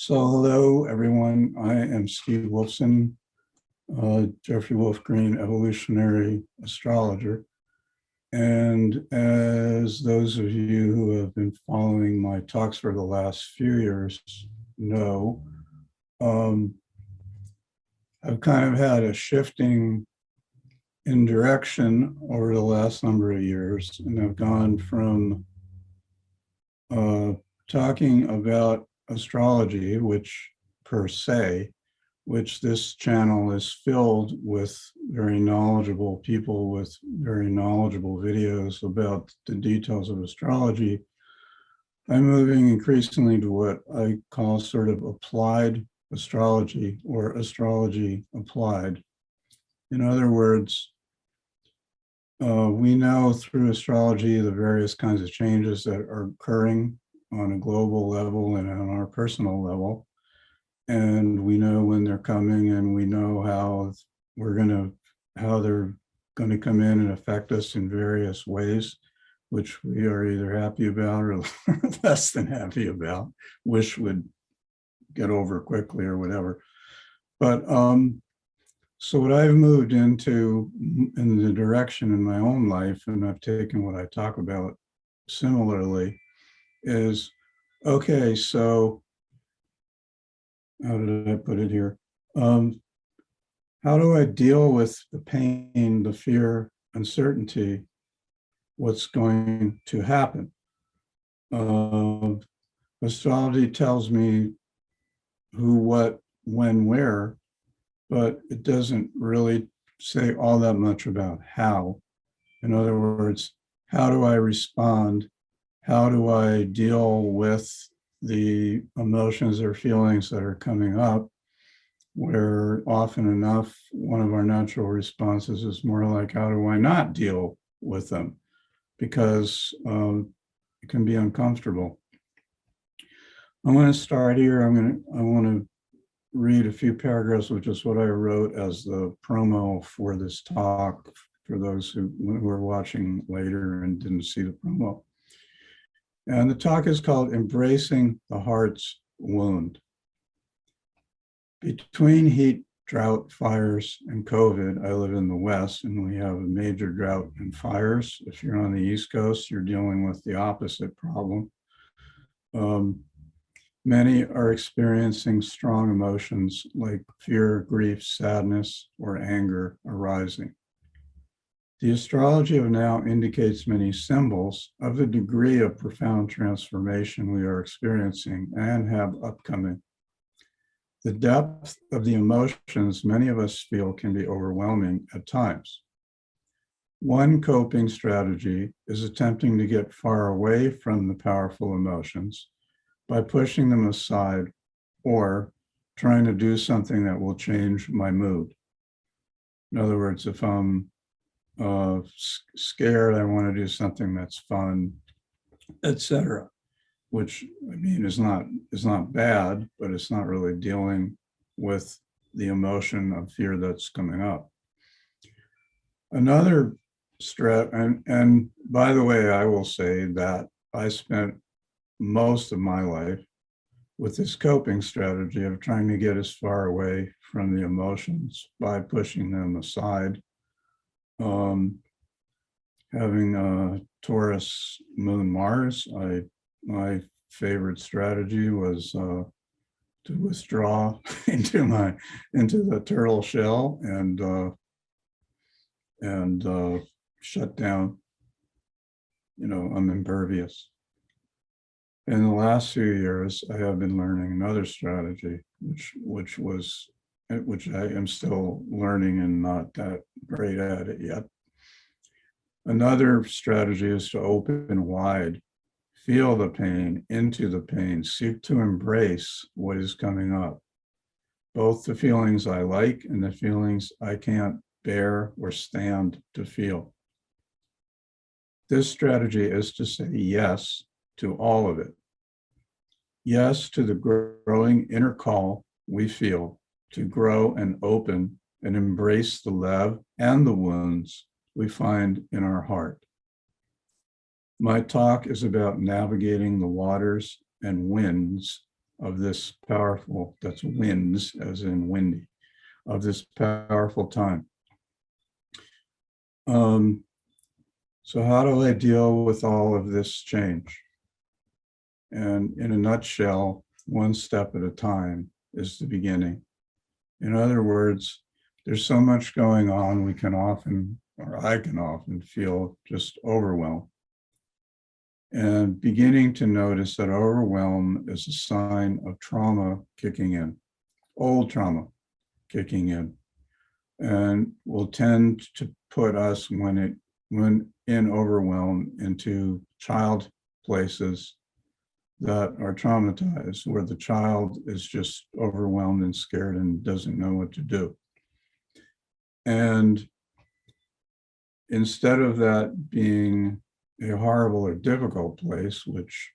So hello, everyone. I am Steve Wolfson, Jeffrey Wolf Green, Evolutionary astrologer. And as those of you who have been following my talks for the last few years know, I've kind of had a shifting in direction over the last number of years, and I've gone from talking about astrology, which this channel is filled with very knowledgeable people with very knowledgeable videos about the details of astrology. I'm moving increasingly to what I call sort of applied astrology, or astrology applied. In other words, we know through astrology the various kinds of changes that are occurring on a global level and on our personal level. And we know when they're coming, and we know how they're going to come in and affect us in various ways, which we are either happy about or less than happy about, wish would get over quickly or whatever. But so what I've moved into in the direction in my own life, and I've taken what I talk about similarly, is, okay, so how did I put it here? How do I deal with the pain, the fear, uncertainty, what's going to happen? Astrology tells me who, what, when, where, but it doesn't really say all that much about how. In other words, how do I respond? How do I deal with the emotions or feelings that are coming up, where often enough, one of our natural responses is more like, how do I not deal with them? Because it can be uncomfortable. I'm going to start here. I want to read a few paragraphs, which is what I wrote as the promo for this talk, for those who are watching later and didn't see the promo. And the talk is called Embracing the Heart's Wound. Between heat, drought, fires, and COVID, I live in the West, and we have a major drought and fires. If you're on the East Coast, you're dealing with the opposite problem. Many are experiencing strong emotions like fear, grief, sadness, or anger arising. The astrology of now indicates many symbols of the degree of profound transformation we are experiencing and have upcoming. The depth of the emotions many of us feel can be overwhelming at times. One coping strategy is attempting to get far away from the powerful emotions by pushing them aside or trying to do something that will change my mood. In other words, if I'm scared, I want to do something that's fun, etc. Which, I mean, is not bad, but it's not really dealing with the emotion of fear that's coming up. Another and by the way, I will say that I spent most of my life with this coping strategy of trying to get as far away from the emotions by pushing them aside. Having a Taurus moon Mars, my favorite strategy was to withdraw into the turtle shell and shut down. I'm impervious. In the last few years, I have been learning another strategy, which I am still learning and not that great at it yet. Another strategy is to open wide, feel the pain, into the pain, seek to embrace what is coming up, both the feelings I like and the feelings I can't bear or stand to feel. This strategy is to say yes to all of it. Yes to the growing inner call we feel to grow and open and embrace the love and the wounds we find in our heart. My talk is about navigating the waters and winds of this powerful, that's winds, as in windy, of this powerful time. So how do I deal with all of this change? And in a nutshell, one step at a time is the beginning. In other words, there's so much going on, we can often, or I can often feel just overwhelmed. And beginning to notice that overwhelm is a sign of trauma kicking in, old trauma kicking in, and will tend to put us, when in overwhelm, into child places that are traumatized, where the child is just overwhelmed and scared and doesn't know what to do. And instead of that being a horrible or difficult place, which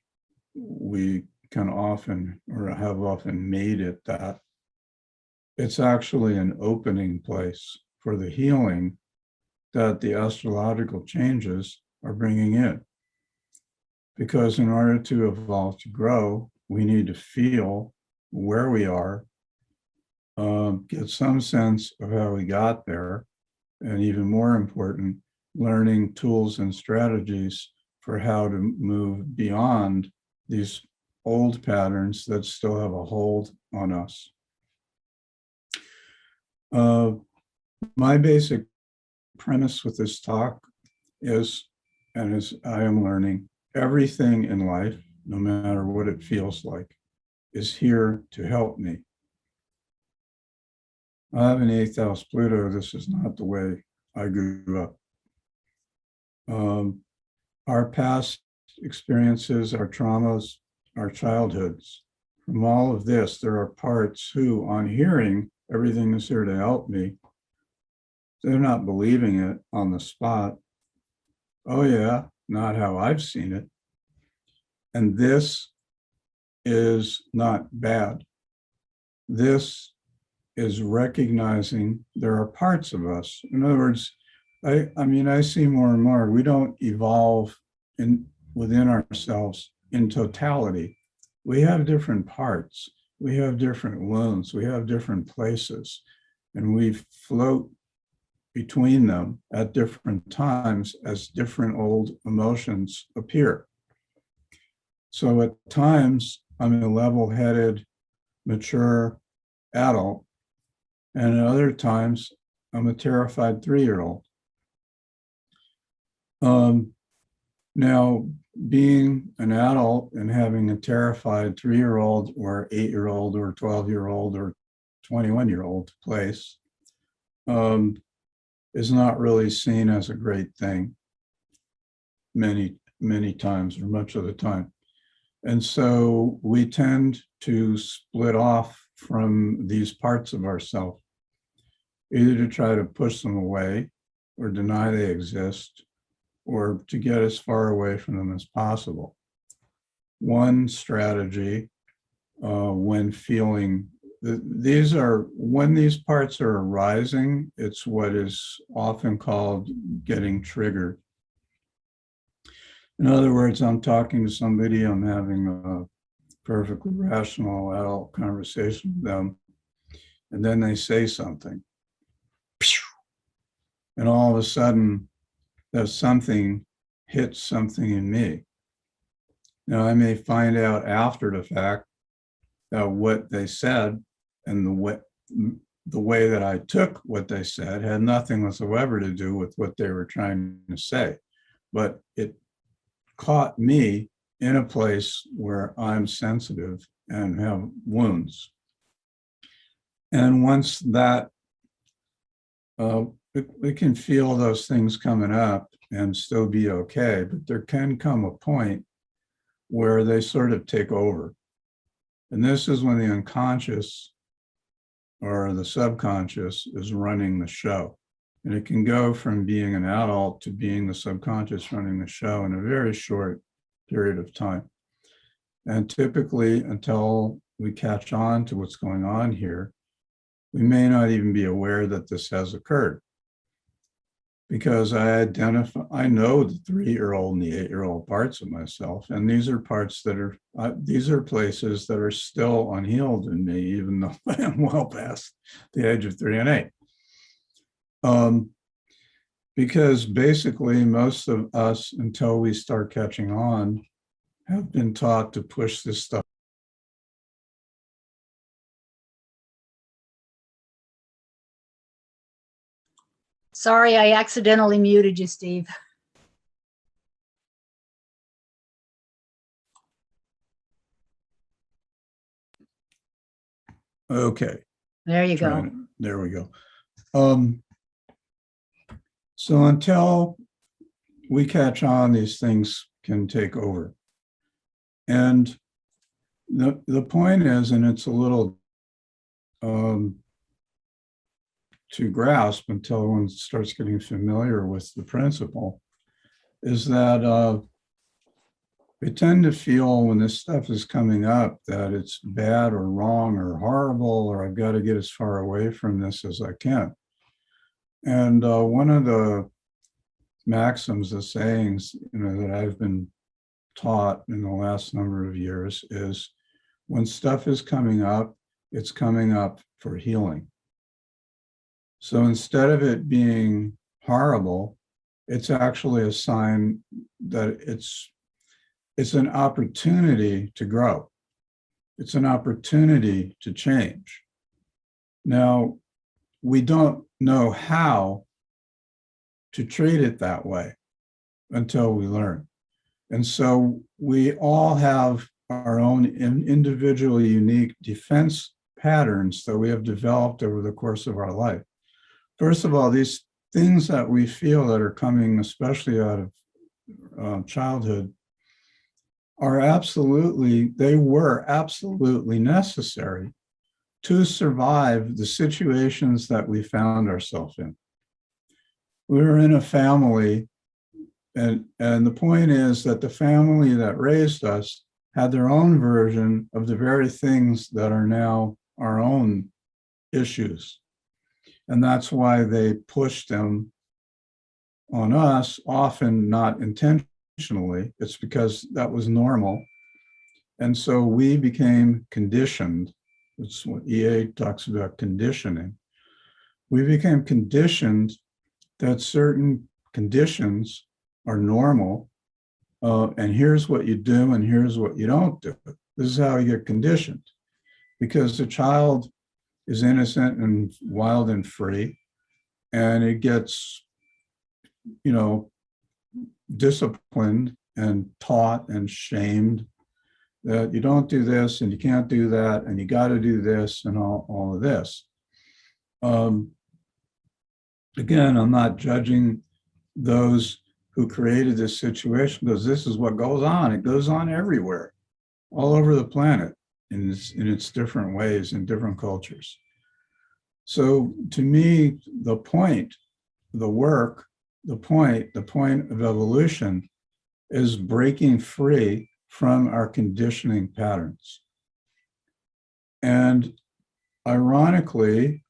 we can often, or have often made it that, it's actually an opening place for the healing that the astrological changes are bringing in. Because in order to evolve, to grow, we need to feel where we are, get some sense of how we got there, and even more important, learning tools and strategies for how to move beyond these old patterns that still have a hold on us. My basic premise with this talk is, and as I am learning, everything in life, no matter what it feels like, is here to help me. I have an 8th house Pluto. This is not the way I grew up. Our past experiences, our traumas, our childhoods, from all of this, there are parts who, on hearing everything is here to help me, they're not believing it on the spot. Oh yeah, not how I've seen it. And this is not bad. This is recognizing there are parts of us. In other words, I mean, I see more and more, we don't evolve within ourselves in totality. We have different parts. We have different wounds. We have different places. And we float between them at different times as different old emotions appear. So at times, I'm a level-headed, mature adult, and at other times, I'm a terrified 3-year-old. Now, being an adult and having a terrified 3-year-old or 8-year-old or 12-year-old or 21-year-old place is not really seen as a great thing many times, or much of the time. And so we tend to split off from these parts of ourselves, either to try to push them away or deny they exist, or to get as far away from them as possible. One strategy, when feeling, when these parts are arising, it's what is often called getting triggered. In other words, I'm talking to somebody, I'm having a perfectly rational adult conversation with them, and then they say something. And all of a sudden, that something hits something in me. Now, I may find out after the fact that what they said and the way that I took what they said had nothing whatsoever to do with what they were trying to say. But it caught me in a place where I'm sensitive and have wounds. And once that, we can feel those things coming up and still be okay, but there can come a point where they sort of take over. And this is when the unconscious or the subconscious is running the show. And it can go from being an adult to being the subconscious running the show in a very short period of time. And typically, until we catch on to what's going on here, we may not even be aware that this has occurred. because I know the 3-year-old and the 8-year-old parts of myself. And these are parts that are, these are places that are still unhealed in me, even though I am well past the age of 3 and 8. Because basically most of us, until we start catching on, have been taught to push this stuff. Sorry, I accidentally muted you, Steve. Okay. There you go. There we go. So until we catch on, these things can take over. And the point is, and it's a little to grasp until one starts getting familiar with the principle, is that we tend to feel when this stuff is coming up that it's bad or wrong or horrible, or I've got to get as far away from this as I can. And one of the maxims, the sayings, that I've been taught in the last number of years is, when stuff is coming up, it's coming up for healing. So instead of it being horrible, it's actually a sign that it's an opportunity to grow. It's an opportunity to change. Now, we don't know how to treat it that way until we learn. And so we all have our own individually unique defense patterns that we have developed over the course of our life. First of all, these things that we feel that are coming, especially out of childhood, are they were absolutely necessary to survive the situations that we found ourselves in. We were in a family, and the point is that the family that raised us had their own version of the very things that are now our own issues. And that's why they pushed them on us, often not intentionally. It's because that was normal. And so we became conditioned. It's what EA talks about, conditioning. We became conditioned that certain conditions are normal, and here's what you do and here's what you don't do. This is how you get conditioned, because the child is innocent and wild and free, and it gets, disciplined and taught and shamed that you don't do this and you can't do that and you got to do this and all of this. Again, I'm not judging those who created this situation, because this is what goes on. It goes on everywhere, all over the planet, in its different ways in different cultures. So to me, the point, the work, the point of evolution is breaking free from our conditioning patterns. And ironically,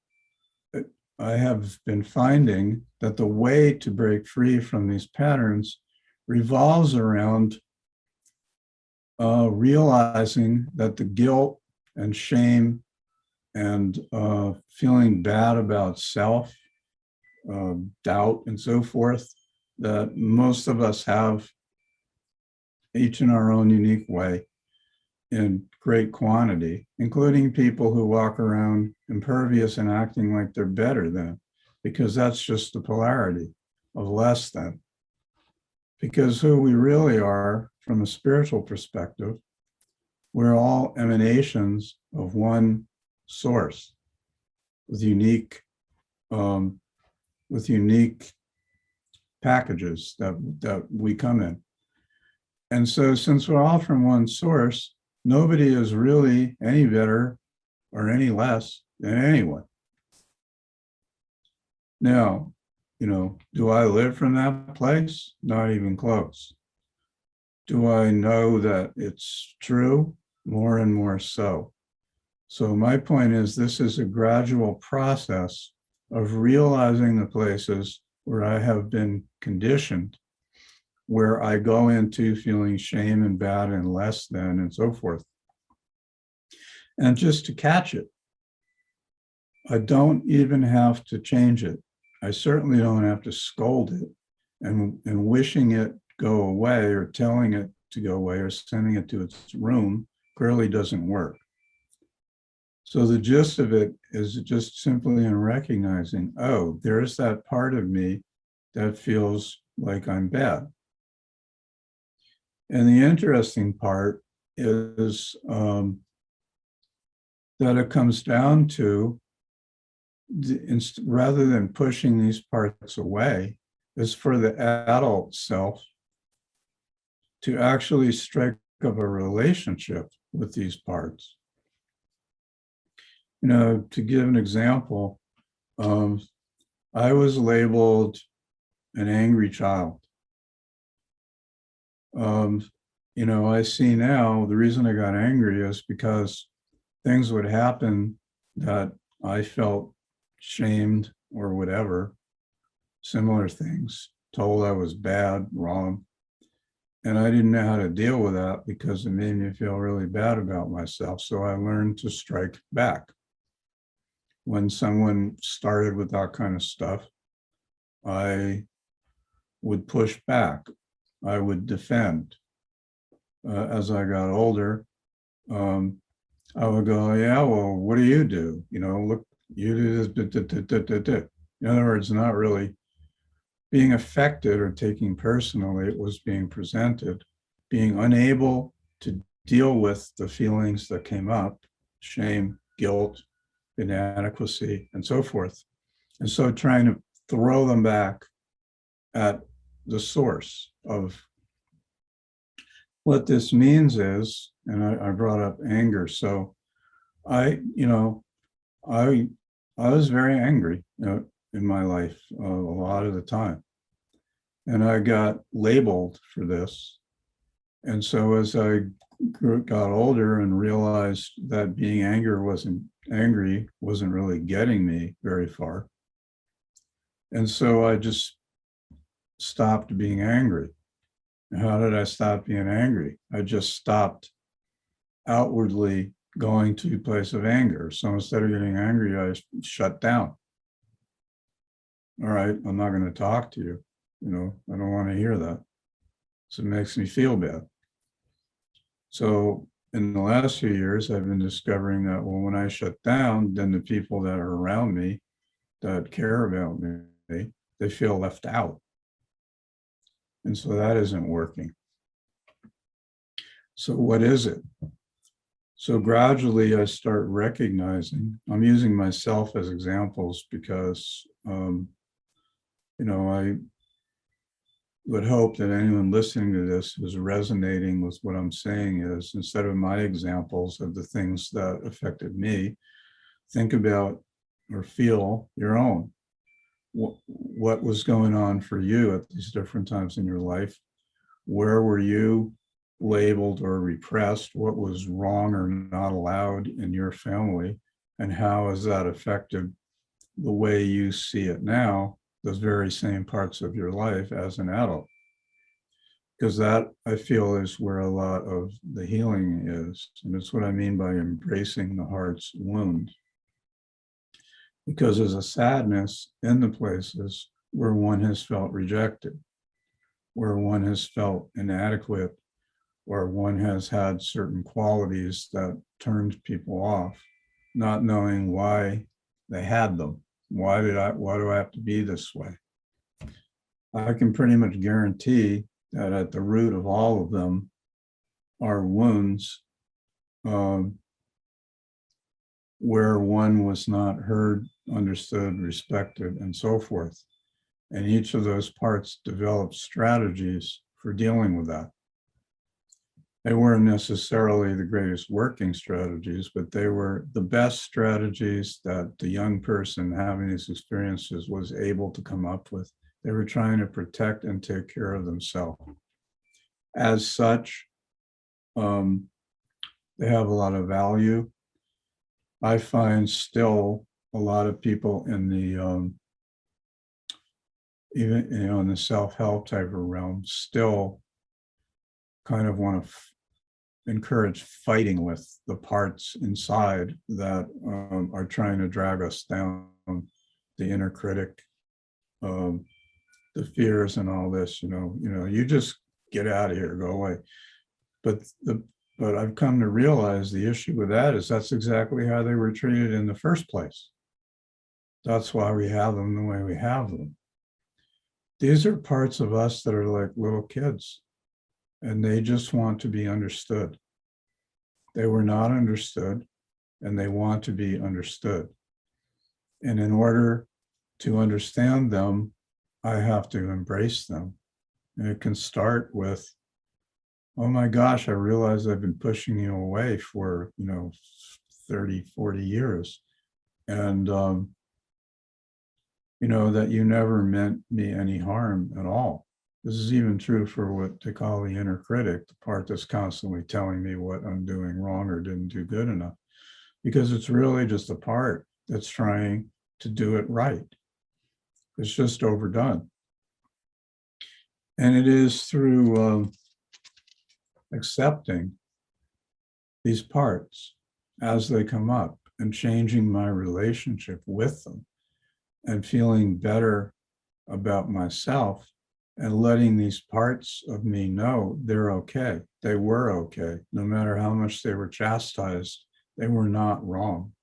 I have been finding that the way to break free from these patterns revolves around realizing that the guilt and shame and feeling bad about self, doubt, and so forth, that most of us have, each in our own unique way, in great quantity, including people who walk around impervious and acting like they're better than, because that's just the polarity of less than. Because who we really are from a spiritual perspective, we're all emanations of one source with unique packages that we come in. And so since we're all from one source, nobody is really any better or any less than anyone. Now, do I live from that place? Not even close. Do I know that it's true? More and more so. So my point is, this is a gradual process of realizing the places where I have been conditioned, where I go into feeling shame and bad and less than and so forth. And just to catch it, I don't even have to change it. I certainly don't have to scold it and wishing it go away or telling it to go away or sending it to its room clearly doesn't work. So the gist of it is just simply in recognizing, oh, there's that part of me that feels like I'm bad. And the interesting part is that it comes down to, rather than pushing these parts away, is for the adult self to actually strike up a relationship with these parts. You know, to give an example, I was labeled an angry child. You know, I see now the reason I got angry is because things would happen that I felt shamed or whatever, similar things, told I was bad, wrong. And I didn't know how to deal with that because it made me feel really bad about myself. So I learned to strike back. When someone started with that kind of stuff, I would push back. I would defend. As I got older, I would go, yeah, well, what do? You know, look, you do this. In other words, not really being affected or taking personally, it was being presented, being unable to deal with the feelings that came up, shame, guilt, inadequacy, and so forth. And so trying to throw them back at the source of what this means is, and I brought up anger. So I was very angry, in my life a lot of the time. And I got labeled for this. And so as I got older and realized that being angry wasn't really getting me very far. And so I just stopped being angry. How did I stop being angry? I just stopped outwardly going to a place of anger. So instead of getting angry, I shut down. All right, I'm not going to talk to you. You know, I don't want to hear that. So it makes me feel bad. So in the last few years, I've been discovering that, well, when I shut down, then the people that are around me that care about me, they feel left out. And so that isn't working. So what is it? So gradually I start recognizing, I'm using myself as examples because, I would hope that anyone listening to this is resonating with what I'm saying is, instead of my examples of the things that affected me, think about or feel your own. What was going on for you at these different times in your life? Where were you labeled or repressed? What was wrong or not allowed in your family? And how has that affected the way you see it now, those very same parts of your life as an adult? Because that, I feel, is where a lot of the healing is. And it's what I mean by embracing the heart's wound. Because there's a sadness in the places where one has felt rejected, where one has felt inadequate, or one has had certain qualities that turned people off, not knowing why they had them. Why do I have to be this way? I can pretty much guarantee that at the root of all of them are wounds where one was not heard, understood, respected, and so forth. And each of those parts developed strategies for dealing with that. They weren't necessarily the greatest working strategies, but they were the best strategies that the young person having these experiences was able to come up with. They were trying to protect and take care of themselves. As such, they have a lot of value. I find still a lot of people in even, in the self-help type of realm, still kind of want to encourage fighting with the parts inside that are trying to drag us down, the inner critic, the fears and all this, you just get out of here, go away. But I've come to realize the issue with that is that's exactly how they were treated in the first place. That's why we have them the way we have them. These are parts of us that are like little kids, and they just want to be understood. They were not understood, and they want to be understood. And in order to understand them, I have to embrace them. And it can start with, oh my gosh, I realize I've been pushing you away for, 30, 40 years. And, that you never meant me any harm at all. This is even true for what they call the inner critic, the part that's constantly telling me what I'm doing wrong or didn't do good enough, because it's really just a part that's trying to do it right. It's just overdone. And it is through accepting these parts as they come up and changing my relationship with them and feeling better about myself and letting these parts of me know they're okay. They were okay. No matter how much they were chastised, they were not wrong.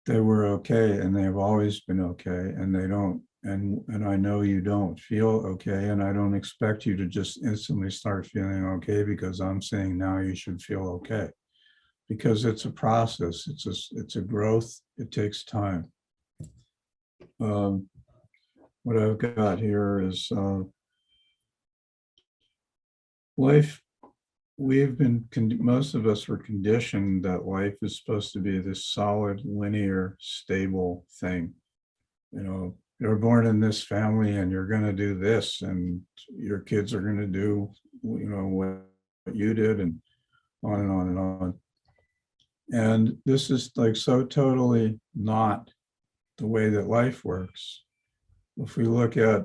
They were okay, and they've always been okay, and they don't, and I know you don't feel okay, and I don't expect you to just instantly start feeling okay because I'm saying now you should feel okay. Because it's a process, it's a growth, it takes time. What I've got here is life. We've been, most of us were conditioned that life is supposed to be this solid, linear, stable thing. You're born in this family and you're going to do this, and your kids are going to do, what you did, and on and on and on. And this is like so totally not the way that life works. If we look at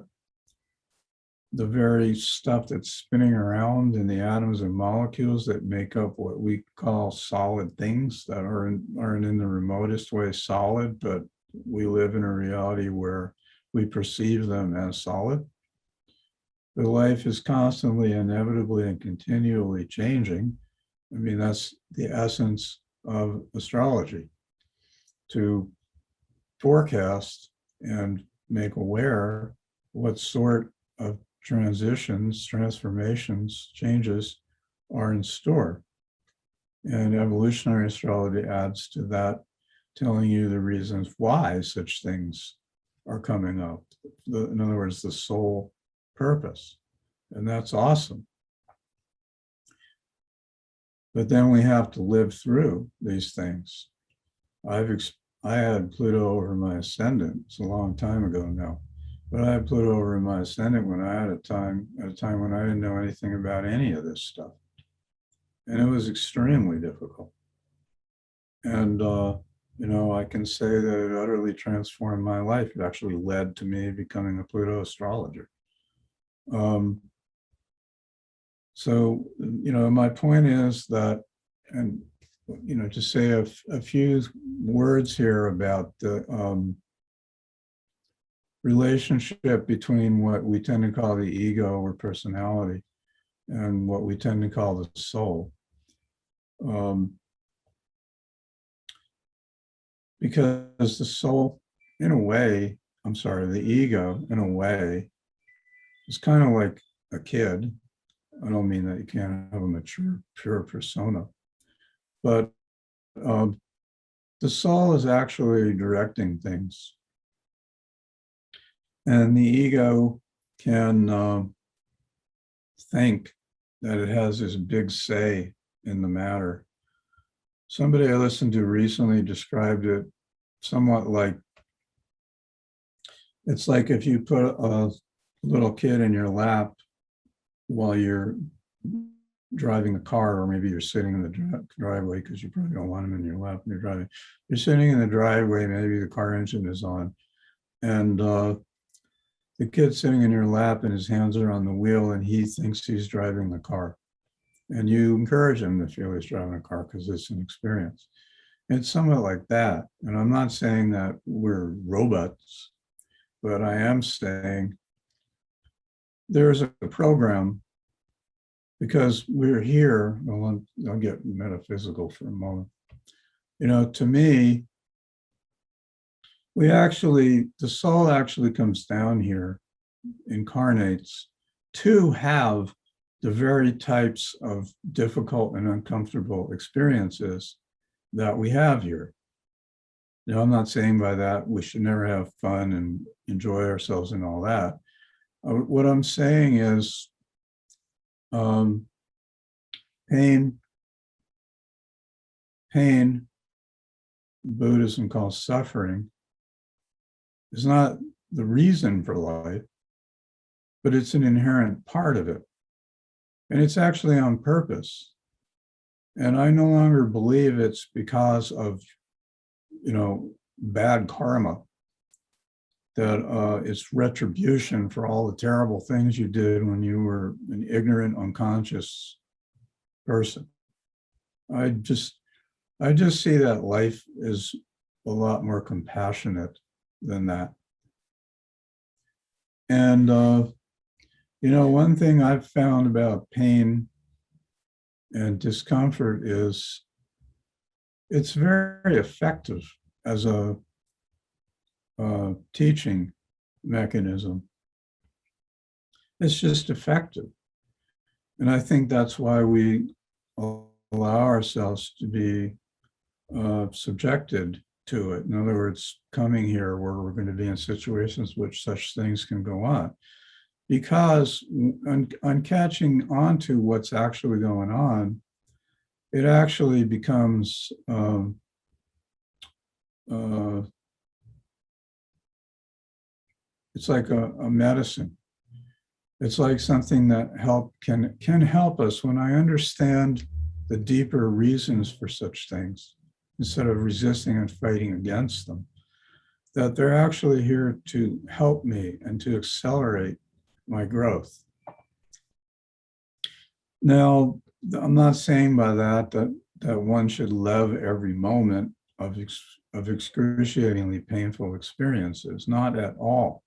the very stuff that's spinning around in the atoms and molecules that make up what we call solid things that aren't in the remotest way solid, but we live in a reality where we perceive them as solid. But life is constantly, inevitably, and continually changing. I mean, that's the essence of astrology, to forecast and make aware what sort of transitions, transformations, changes are in store. And evolutionary astrology adds to that, telling you the reasons why such things are coming up. In other words, the soul purpose. And that's awesome. But then we have to live through these things. I had Pluto over my ascendant. It's a long time ago now. But I had Pluto over my ascendant when I had at a time when I didn't know anything about any of this stuff. And it was extremely difficult. And, I can say that it utterly transformed my life. It actually led to me becoming a Pluto astrologer. So, my point is that, and, to say a few words here about the relationship between what we tend to call the ego or personality and what we tend to call the soul. Because the soul, in a way, the ego, in a way, is kind of like a kid. I don't mean that you can't have a mature, pure persona, but the soul is actually directing things. And the ego can think that it has this big say in the matter. Somebody I listened to recently described it somewhat like, it's like if you put a little kid in your lap while you're driving a car, or maybe you're sitting in the driveway because you probably don't want him in your lap when you're driving. You're sitting in the driveway, maybe the car engine is on, And the kid's sitting in your lap and his hands are on the wheel and he thinks he's driving the car. And you encourage him to feel he's driving a car because it's an experience. It's somewhat like that. And I'm not saying that we're robots, but I am saying there's a program, because we're here. Well, I'll get metaphysical for a moment. You know, to me, the soul actually comes down here, incarnates to have the very types of difficult and uncomfortable experiences that we have here. Now, I'm not saying by that we should never have fun and enjoy ourselves and all that. What I'm saying is pain, Buddhism calls suffering, is not the reason for life, but it's an inherent part of it. And it's actually on purpose. And I no longer believe it's because of, bad karma, that it's retribution for all the terrible things you did when you were an ignorant, unconscious person. I just see that life is a lot more compassionate than that. And, one thing I've found about pain and discomfort is it's very effective as a teaching mechanism. It's just effective. And I think that's why we allow ourselves to be subjected to it. In other words, coming here where we're going to be in situations which such things can go on. Because on catching on to what's actually going on, it actually becomes it's like a medicine. It's like something that can help us when I understand the deeper reasons for such things, instead of resisting and fighting against them, that they're actually here to help me and to accelerate my growth. Now, I'm not saying by that one should love every moment of excruciatingly painful experiences, not at all.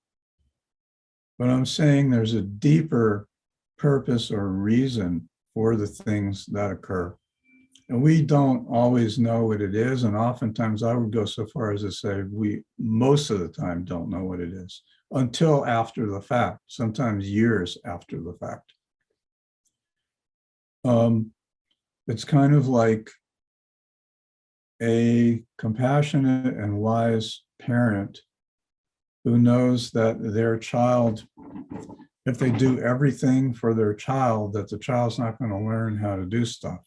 But I'm saying there's a deeper purpose or reason for the things that occur. And we don't always know what it is. And oftentimes I would go so far as to say we most of the time don't know what it is until after the fact, sometimes years after the fact. It's kind of like a compassionate and wise parent who knows that their child, if they do everything for their child, that the child's not going to learn how to do stuff.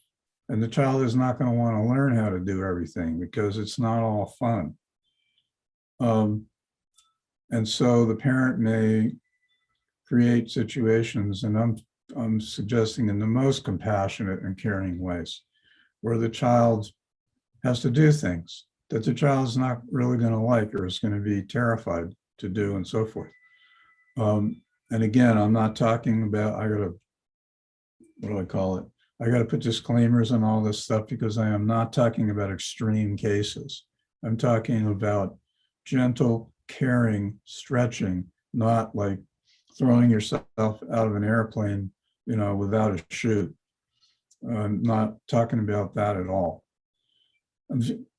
And the child is not going to want to learn how to do everything because it's not all fun. And so the parent may create situations, and I'm suggesting in the most compassionate and caring ways, where the child has to do things that the child's not really going to like or is going to be terrified to do, and so forth. And again, I'm not talking about, what do I call it? I got to put disclaimers on all this stuff because I am not talking about extreme cases. I'm talking about gentle, caring, stretching, not like throwing yourself out of an airplane, without a chute. I'm not talking about that at all.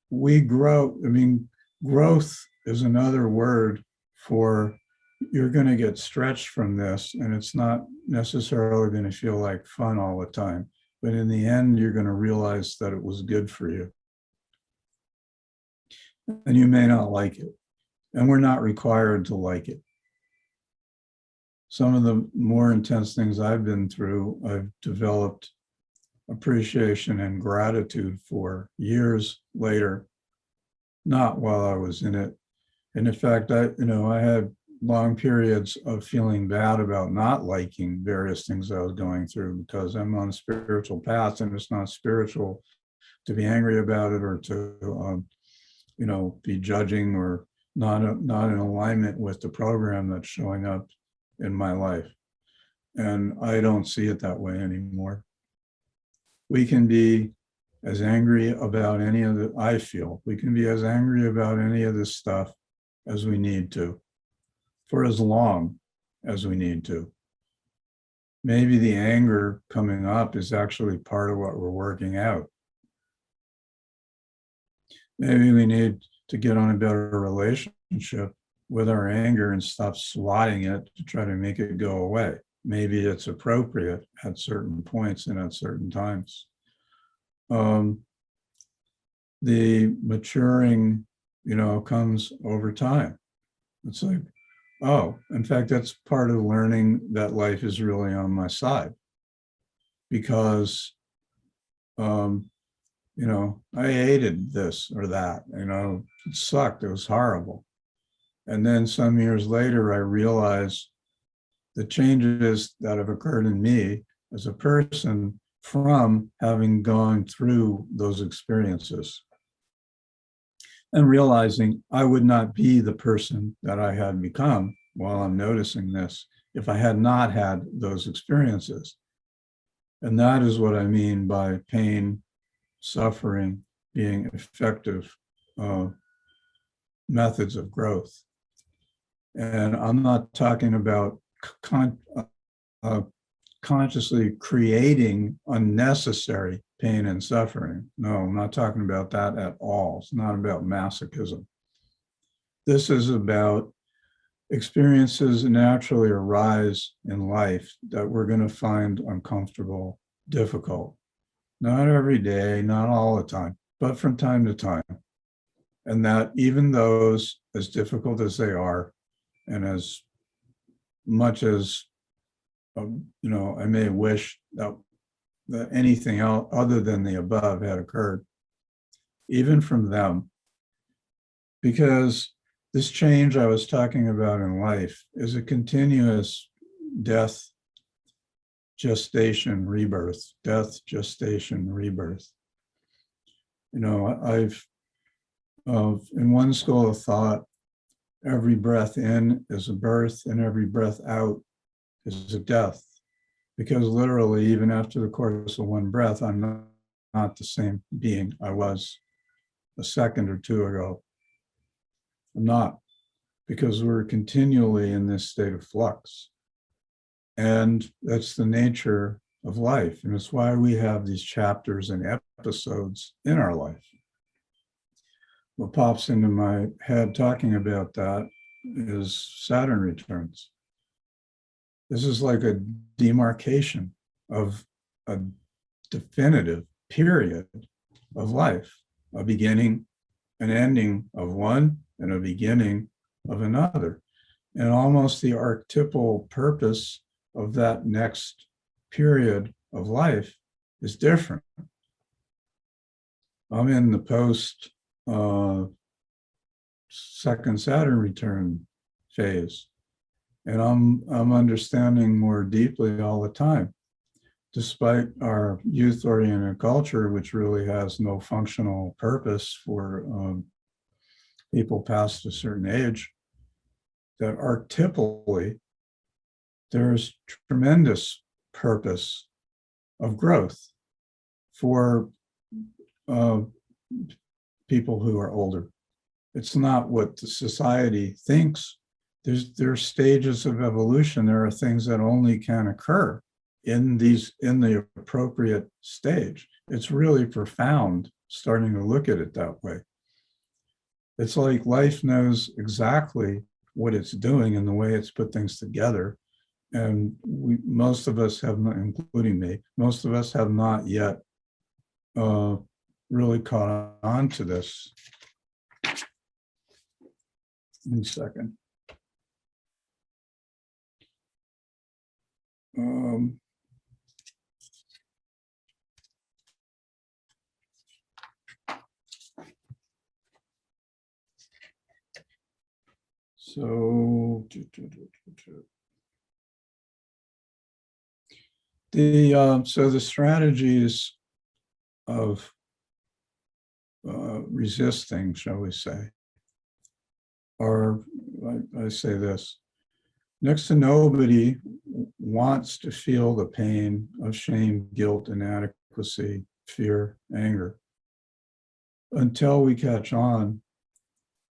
We grow, growth is another word for you're going to get stretched from this, and it's not necessarily going to feel like fun all the time. But in the end, you're going to realize that it was good for you. And you may not like it. And we're not required to like it. Some of the more intense things I've been through, I've developed appreciation and gratitude for years later, not while I was in it. And in fact, I had long periods of feeling bad about not liking various things I was going through because I'm on a spiritual path, and it's not spiritual to be angry about it or to, be judging or not in alignment with the program that's showing up in my life. And I don't see it that way anymore. We can be as angry about any of the, I feel, we can be as angry about any of this stuff as we need to, for as long as we need to. Maybe the anger coming up is actually part of what we're working out. Maybe we need to get on a better relationship with our anger and stop swatting it to try to make it go away. Maybe it's appropriate at certain points and at certain times. The maturing, comes over time. It's like, oh, in fact, that's part of learning that life is really on my side. Because, I hated this or that, it sucked, it was horrible. And then some years later, I realized the changes that have occurred in me as a person from having gone through those experiences. And realizing I would not be the person that I had become while I'm noticing this if I had not had those experiences. And that is what I mean by pain, suffering, being effective methods of growth. And I'm not talking about consciously creating unnecessary pain and suffering. No, I'm not talking about that at all. It's not about masochism. This is about experiences naturally arise in life that we're going to find uncomfortable, difficult. Not every day, not all the time, but from time to time. And that even those, as difficult as they are, and as much as, I may wish that anything else other than the above had occurred, even from them, because this change I was talking about in life is a continuous death, gestation, rebirth, death, gestation, rebirth. I've, in one school of thought, every breath in is a birth and every breath out is a death. Because literally, even after the course of one breath, I'm not the same being I was a second or two ago. I'm not, because we're continually in this state of flux. And that's the nature of life. And it's why we have these chapters and episodes in our life. What pops into my head talking about that is Saturn returns. This is like a demarcation of a definitive period of life, a beginning, an ending of one, and a beginning of another. And almost the archetypal purpose of that next period of life is different. I'm in the post second Saturn return phase. And I'm understanding more deeply all the time, despite our youth-oriented culture, which really has no functional purpose for people past a certain age, that archetypally, there's tremendous purpose of growth for people who are older. It's not what the society thinks. There's stages of evolution. There are things that only can occur in the appropriate stage. It's really profound starting to look at it that way. It's like life knows exactly what it's doing and the way it's put things together. And most of us have not, including me, most of us have not yet really caught on to this. 1 second. So the strategies of resisting, shall we say, are, I say this, next to nobody wants to feel the pain of shame, guilt, inadequacy, fear, anger. Until we catch on,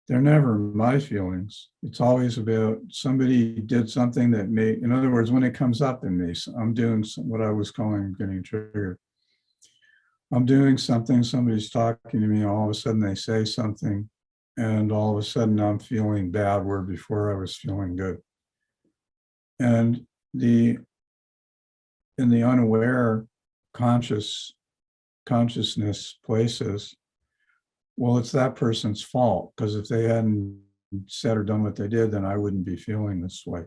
they're never my feelings. It's always about somebody did something that made, in other words, when it comes up in me, so I'm doing what I was calling getting triggered. I'm doing something, somebody's talking to me, all of a sudden they say something, and all of a sudden I'm feeling bad where before I was feeling good. And in the unaware consciousness places, well, it's that person's fault, because if they hadn't said or done what they did, then I wouldn't be feeling this way.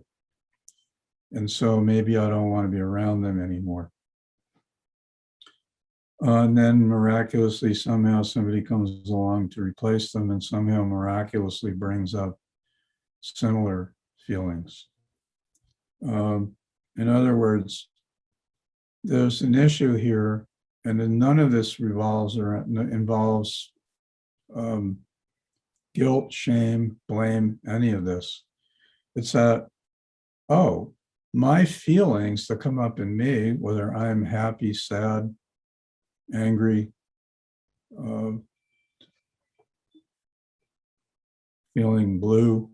And so maybe I don't want to be around them anymore. And then miraculously, somehow somebody comes along to replace them and somehow miraculously brings up similar feelings. In other words, there's an issue here, and then none of this involves guilt, shame, blame, any of this. It's that, oh, my feelings that come up in me, whether I'm happy, sad, angry, feeling blue,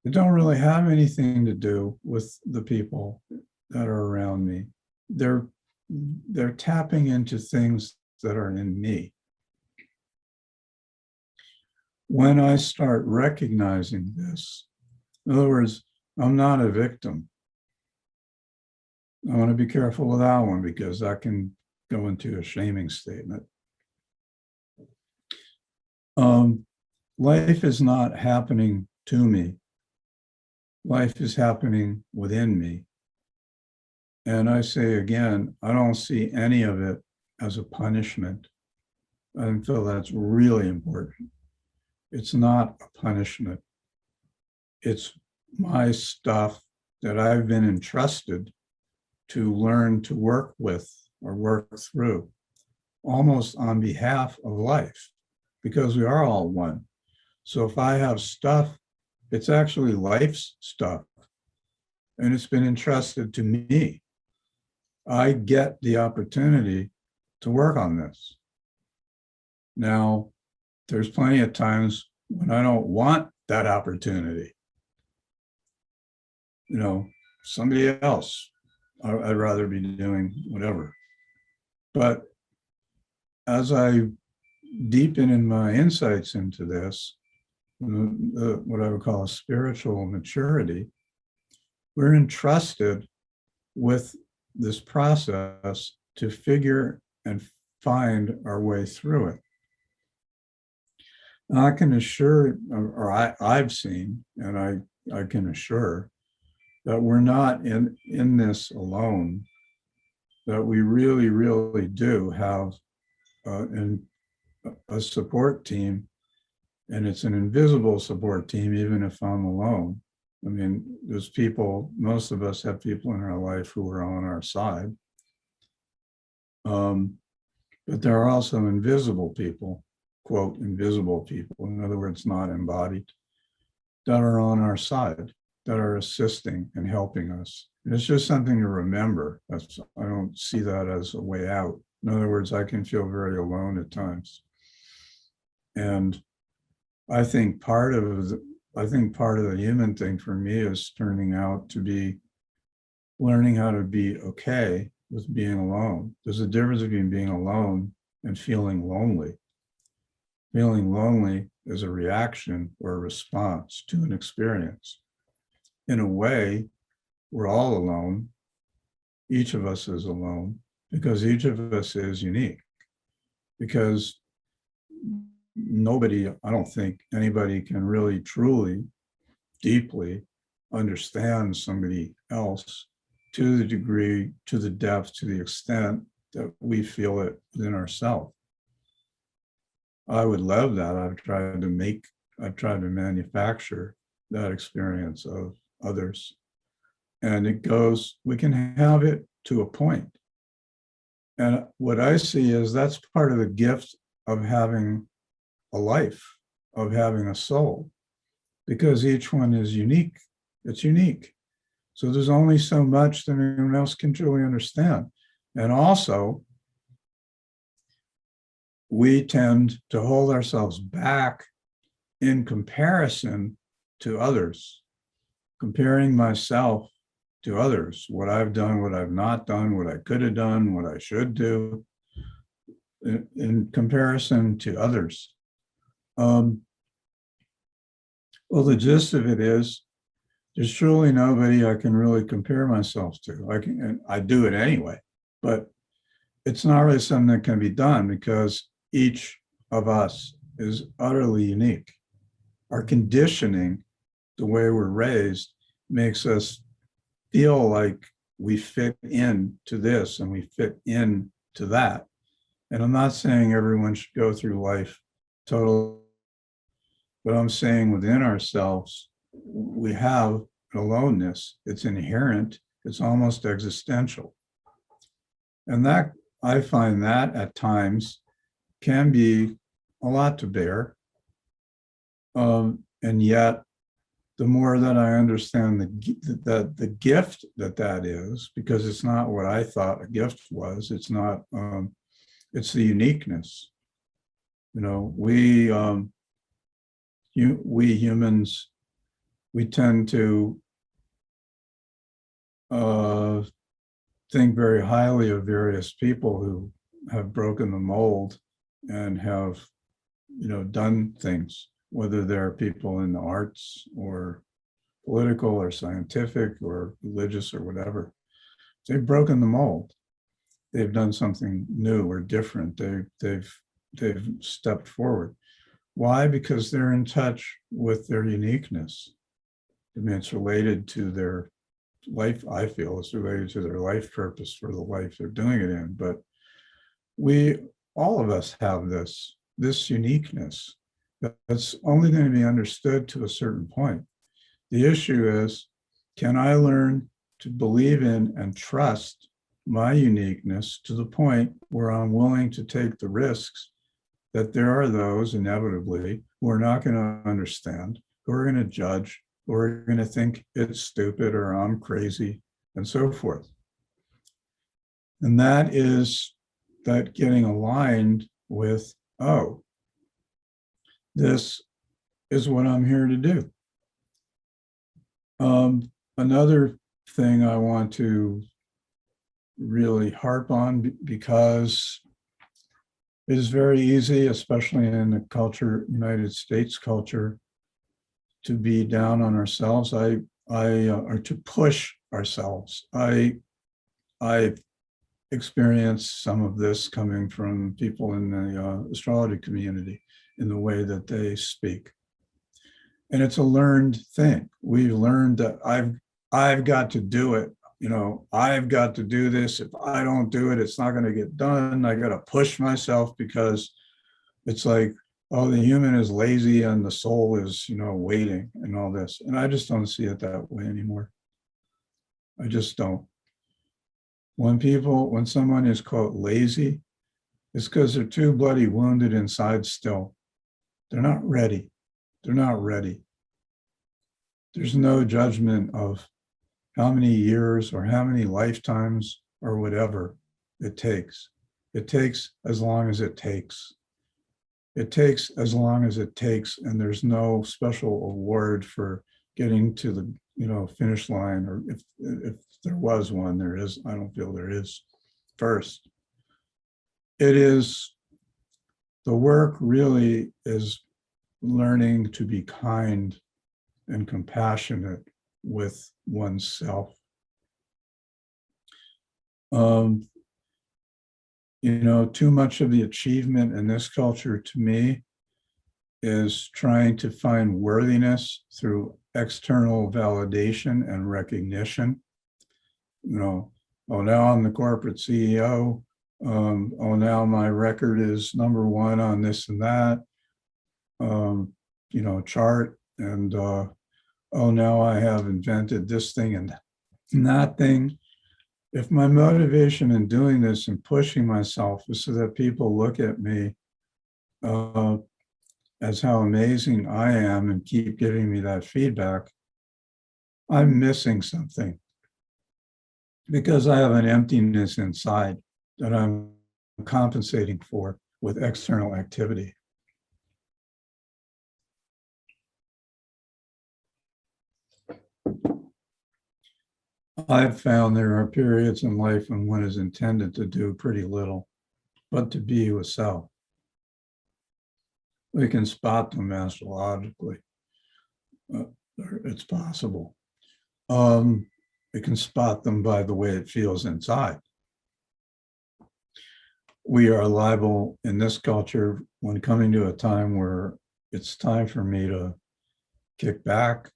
they don't really have anything to do with the people that are around me. They're tapping into things that are in me. When I start recognizing this, in other words, I'm not a victim. I want to be careful with that one because that can go into a shaming statement. Life is not happening to me. Life is happening within me. And I say again, I don't see any of it as a punishment. I feel that's really important. It's not a punishment. It's my stuff that I've been entrusted to learn to work with or work through, almost on behalf of life, because we are all one. So if I have stuff, it's actually life's stuff, and it's been entrusted to me. I get the opportunity to work on this. Now, there's plenty of times when I don't want that opportunity. You know, somebody else, I'd rather be doing whatever. But as I deepen in my insights into this, what I would call a spiritual maturity, we're entrusted with this process to figure and find our way through it. And I can assure, or I've seen, and I can assure that we're not in this alone, that we really, really do have a support team, and it's an invisible support team, even if I'm alone. I mean, there's people, most of us have people in our life who are on our side. But there are also invisible people, quote, invisible people, in other words, not embodied, that are on our side, that are assisting and helping us. And it's just something to remember. I don't see that as a way out. In other words, I can feel very alone at times. And I think part of the human thing for me is turning out to be learning how to be okay with being alone. There's a difference between being alone and feeling lonely. Feeling lonely is a reaction or a response to an experience. In a way, we're all alone. Each of us is alone because each of us is unique. Because nobody, I don't think anybody can really, truly, deeply understand somebody else to the degree, to the depth, to the extent that we feel it within ourselves. I would love that. I've tried to manufacture that experience of others. And it goes, we can have it to a point. And what I see is that's part of the gift of having a life, of having a soul, because each one is unique. It's unique. So there's only so much that anyone else can truly understand. And also, we tend to hold ourselves back in comparison to others, comparing myself to others, what I've done, what I've not done, what I could have done, what I should do, in comparison to others. Well, the gist of it is, there's truly nobody I can really compare myself to. And I do it anyway, but it's not really something that can be done because each of us is utterly unique. Our conditioning, the way we're raised, makes us feel like we fit into this and we fit into that. And I'm not saying everyone should go through life totally, but I'm saying within ourselves, we have an aloneness. It's inherent. It's almost existential. And that, I find that at times can be a lot to bear. And yet, the more that I understand the gift that is, because it's not what I thought a gift was, it's not, it's the uniqueness. You know, we humans, we tend to think very highly of various people who have broken the mold and have, done things, whether they're people in the arts or political or scientific or religious or whatever. They've broken the mold. They've done something new or different. They've stepped forward. Why? Because they're in touch with their uniqueness. I mean, it's related to their life. I feel it's related to their life purpose for the life they're doing it in. But all of us have this uniqueness that's only going to be understood to a certain point. The issue is, can I learn to believe in and trust my uniqueness to the point where I'm willing to take the risks that there are those inevitably who are not going to understand, who are going to judge, who are going to think it's stupid or I'm crazy, and so forth. And that is that getting aligned with, oh, this is what I'm here to do. Another thing I want to really harp on, because it is very easy, especially in the culture, United States culture, to be down on ourselves. Or to push ourselves. I experienced some of this coming from people in the astrology community in the way that they speak. And it's a learned thing. We've learned that I've got to do it. I've got to do this. If I don't do it, it's not going to get done. I got to push myself because it's like, oh, the human is lazy and the soul is, waiting and all this. And I just don't see it that way anymore. I just don't. When someone is, quote, lazy, it's because they're too bloody wounded inside still. They're not ready. They're not ready. There's no judgment of how many years or how many lifetimes or whatever it takes. It takes as long as it takes. It takes as long as it takes, and there's no special award for getting to the finish line, or if there was one, there is. I don't feel there is. First, it is, the work really is learning to be kind and compassionate with oneself. Too much of the achievement in this culture, to me, is trying to find worthiness through external validation and recognition. Oh, now I'm the corporate CEO. Oh, now my record is number one on this and that, chart. And, oh, now I have invented this thing and that thing. If my motivation in doing this and pushing myself is so that people look at me as how amazing I am and keep giving me that feedback, I'm missing something because I have an emptiness inside that I'm compensating for with external activity. I've found there are periods in life when one is intended to do pretty little, but to be with self. We can spot them astrologically. It's possible. We can spot them by the way it feels inside. We are liable in this culture when coming to a time where it's time for me to kick back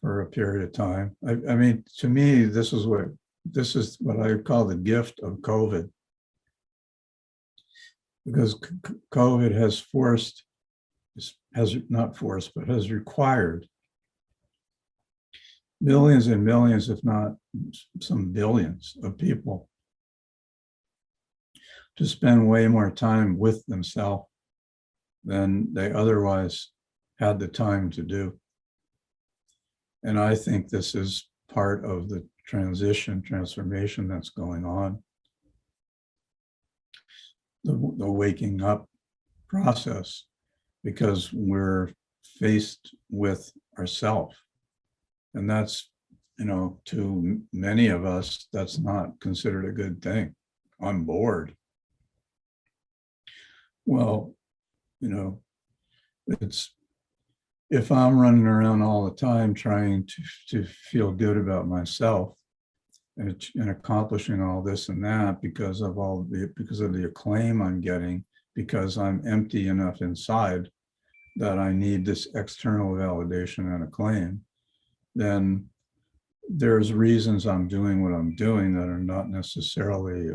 for a period of time. I mean, to me, this is what I call the gift of COVID, because COVID has required millions and millions, if not some billions of people to spend way more time with themselves than they otherwise had the time to do. And I think this is part of the transformation that's going on. The waking up process, because we're faced with ourselves. And that's, to many of us, that's not considered a good thing. I'm bored. Well, it's, if I'm running around all the time trying to feel good about myself and accomplishing all this and that because of the acclaim I'm getting, because I'm empty enough inside that I need this external validation and acclaim, then there's reasons I'm doing what I'm doing that are not necessarily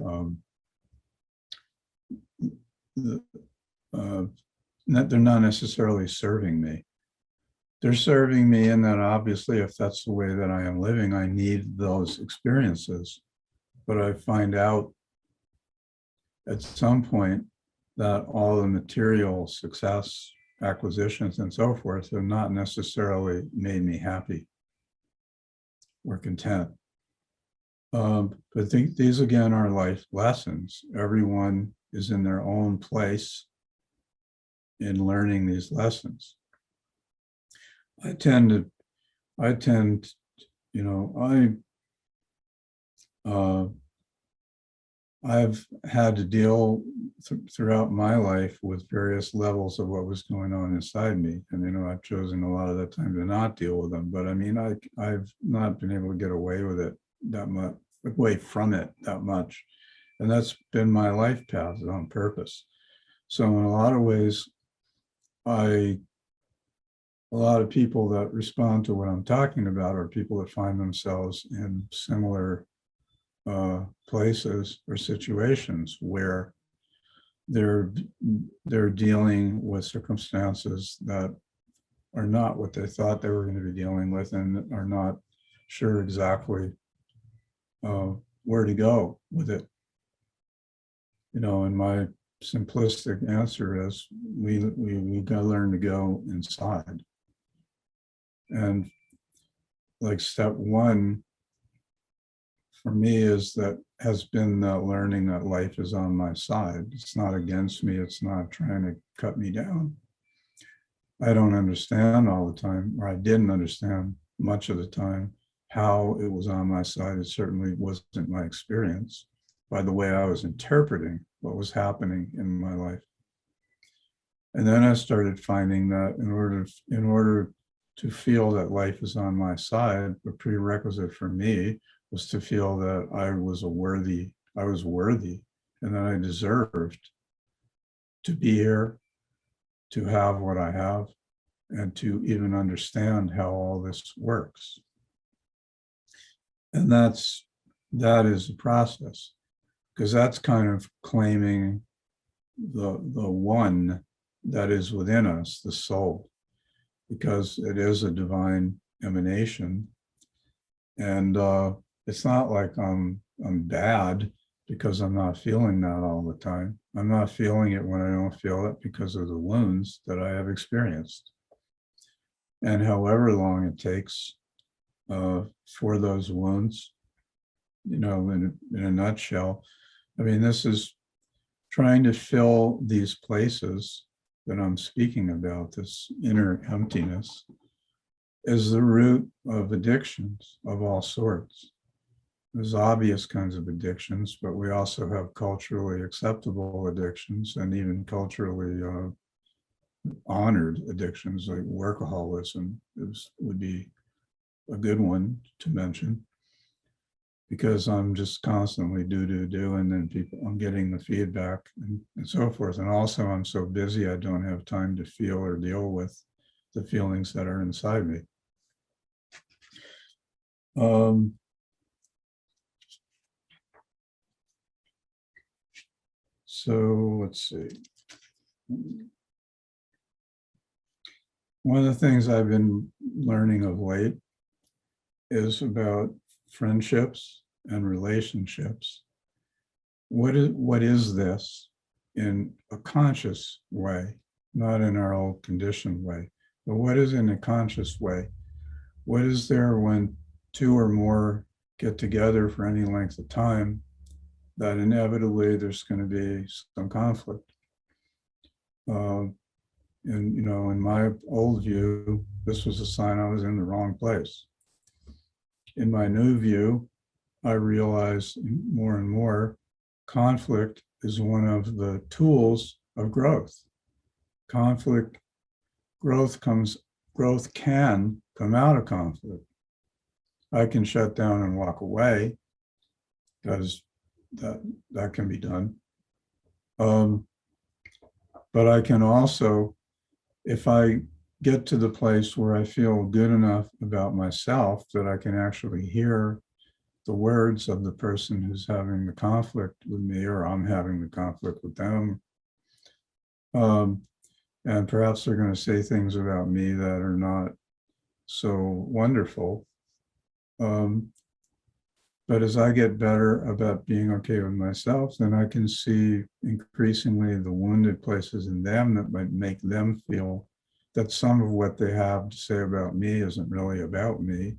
that they're not necessarily serving me. They're serving me in that obviously, if that's the way that I am living, I need those experiences. But I find out at some point that all the material success, acquisitions, and so forth have not necessarily made me happy or content. But these again are life lessons. Everyone is in their own place in learning these lessons. I've had to deal throughout my life with various levels of what was going on inside me. And, I've chosen a lot of that time to not deal with them. But I mean, I've not been able to get away with it that much, away from it that much. And that's been my life path on purpose. So in a lot of ways, a lot of people that respond to what I'm talking about are people that find themselves in similar places or situations where they're dealing with circumstances that are not what they thought they were going to be dealing with and are not sure exactly where to go with it. And my simplistic answer is we got to learn to go inside. And like step one for me has been that learning that life is on my side. It's not against me. It's not trying to cut me down. I don't understand all the time, or I didn't understand much of the time how it was on my side. It certainly wasn't my experience by the way I was interpreting what was happening in my life. And then I started finding that in order to feel that life is on my side, the prerequisite for me was to feel that I was worthy, and that I deserved to be here, to have what I have, and to even understand how all this works. And that is the process, because that's kind of claiming the one that is within us, the soul, because it is a divine emanation. And it's not like I'm bad because I'm not feeling that all the time. I'm not feeling it when I don't feel it because of the wounds that I have experienced. And however long it takes for those wounds, in a nutshell, I mean, this is trying to fill these places that I'm speaking about, this inner emptiness, is the root of addictions of all sorts. There's obvious kinds of addictions, but we also have culturally acceptable addictions and even culturally honored addictions, like workaholism would be a good one to mention, because I'm just constantly do, and then I'm getting the feedback and so forth. And also I'm so busy, I don't have time to feel or deal with the feelings that are inside me. So let's see. One of the things I've been learning of late is about friendships and relationships. What is this in a conscious way, not in our old conditioned way, but what is in a conscious way? What is there when two or more get together for any length of time, that inevitably there's going to be some conflict? And, in my old view, this was a sign I was in the wrong place. In my new view, I realize more and more conflict is one of the tools of growth. Growth can come out of conflict. I can shut down and walk away. That can be done. But I can also, if I get to the place where I feel good enough about myself that I can actually hear the words of the person who's having the conflict with me, or I'm having the conflict with them, and perhaps they're going to say things about me that are not so wonderful. But as I get better about being okay with myself, then I can see increasingly the wounded places in them that might make them feel that some of what they have to say about me isn't really about me.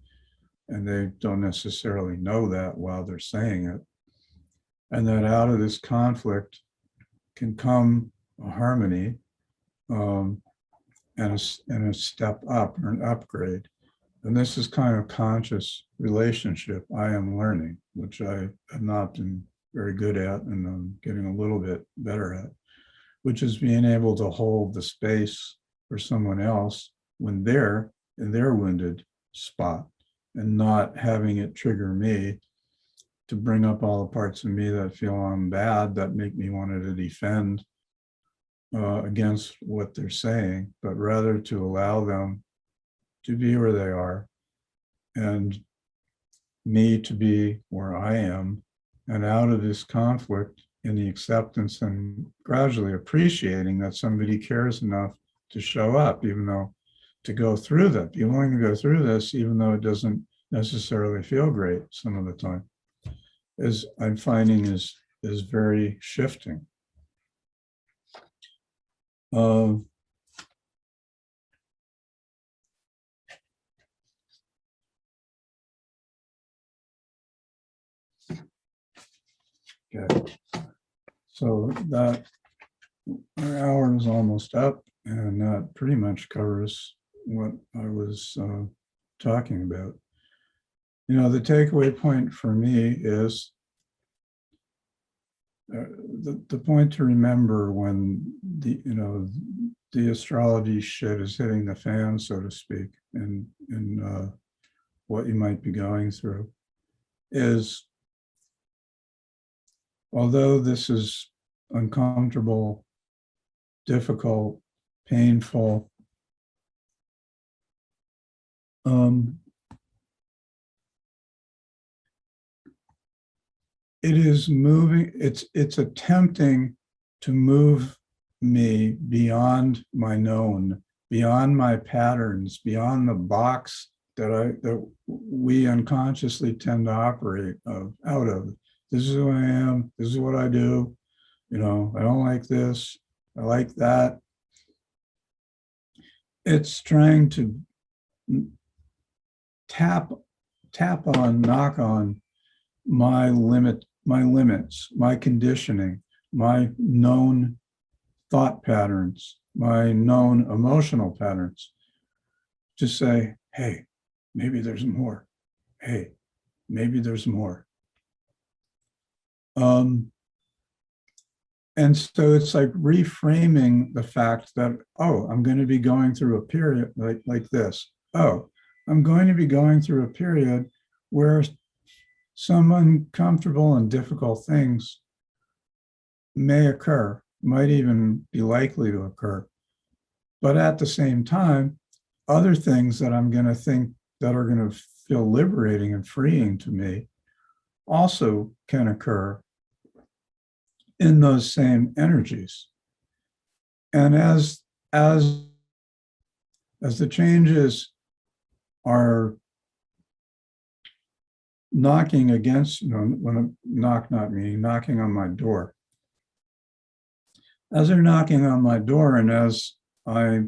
And they don't necessarily know that while they're saying it. And that out of this conflict can come a harmony and a step up or an upgrade. And this is kind of conscious relationship I am learning, which I have not been very good at, and I'm getting a little bit better at, which is being able to hold the space for someone else when they're in their wounded spot, and not having it trigger me to bring up all the parts of me that feel I'm bad, that make me want to defend against what they're saying, but rather to allow them to be where they are, and me to be where I am, and out of this conflict in the acceptance and gradually appreciating that somebody cares enough to show up, even though to go through that, be willing to go through this, even though it doesn't necessarily feel great some of the time, is I'm finding is very shifting. Okay, so that our hour is almost up, and that pretty much covers what I was talking about. The takeaway point for me is the point to remember when the astrology shit is hitting the fan, so to speak, and what you might be going through is, although this is uncomfortable, difficult, painful, it is moving, it's attempting to move me beyond my known, beyond my patterns, beyond the box that we unconsciously tend to operate out of. This is who I am, this is what I do, I don't like this, I like that. It's trying to knock on my limits, my conditioning, my known thought patterns, my known emotional patterns. To say, hey, maybe there's more. Hey, maybe there's more. And so it's like reframing the fact that, oh, I'm going to be going through a period like this. Oh, I'm going to be going through a period where some uncomfortable and difficult things may occur, might even be likely to occur. But at the same time, other things that I'm going to think that are going to feel liberating and freeing to me also can occur in those same energies. And as the changes are knocking against, when a knock, not meaning knocking on my door, as they're knocking on my door, and as I